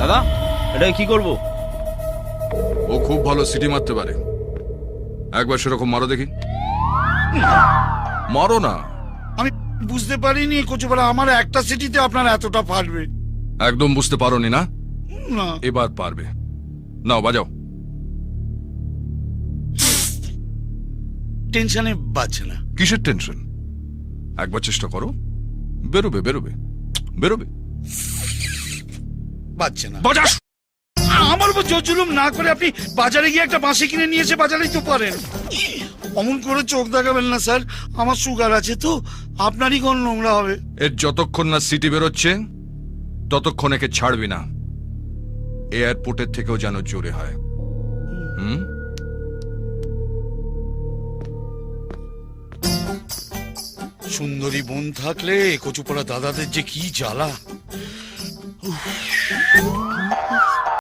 দাদা এটা কি করব? ও খুব ভালো সিটি মারতে পারে, একবার সেরকম মারো দেখি। মারো না। আমি বুঝতে পারিনি কচুপাড়া আমার একটা সিটিতে আপনার এতটা ফাটবে। একদম বুঝতে পারোনি না? না এবার পারবে। নাও বাজাও। টেনশনে বাজছে না। কিসের টেনশন? একবার চেষ্টা করো, বেরোবে বেরোবে বেরোবে। বাজছে না। বাজাস। আমার উপর জোর জুলুম না করে আপনি বাজারে গিয়ে একটা বাঁশি কিনে নিয়ে এসে বাজারেই তো পারেন। অমন করে চোখ দেখাবেন না স্যার, আমার সুগার আছে তো, আপনারই কোন নোংরা হবে। এর যতক্ষণ না সিটি বেরোচ্ছে ততক্ষণ একে ছাড়বি না। এয়ারপোর্টের থেকেও যেন জোরে হয়। হুম। সুন্দরী বোন থাকলে কচুপাড়া দাদাদের যে কি জ্বালা। উফ।